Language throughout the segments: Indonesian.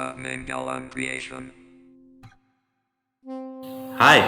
Eva Menggalan Creation. Hai,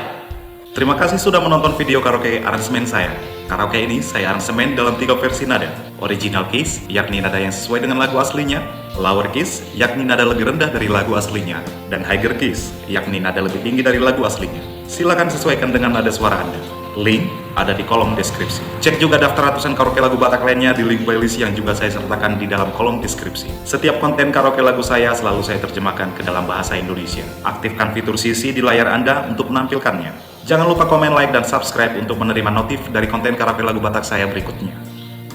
terima kasih sudah menonton video karaoke aransemen saya. Karaoke ini saya aransemen dalam 3 versi nada. Original keys, yakni nada yang sesuai dengan lagu aslinya. Lower keys, yakni nada lebih rendah dari lagu aslinya. Dan higher keys, yakni nada lebih tinggi dari lagu aslinya. Silakan sesuaikan dengan nada suara Anda. Link ada di kolom deskripsi. Cek juga daftar ratusan karaoke lagu Batak lainnya di link playlist yang juga saya sertakan di dalam kolom deskripsi. Setiap konten karaoke lagu saya selalu saya terjemahkan ke dalam bahasa Indonesia. Aktifkan fitur CC di layar Anda untuk menampilkannya. Jangan lupa komen, like, dan subscribe untuk menerima notif dari konten karaoke lagu Batak saya berikutnya.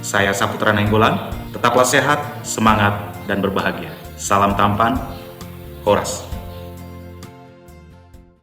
Saya Saputra Nainggolan, tetaplah sehat, semangat, dan berbahagia. Salam tampan, Horas.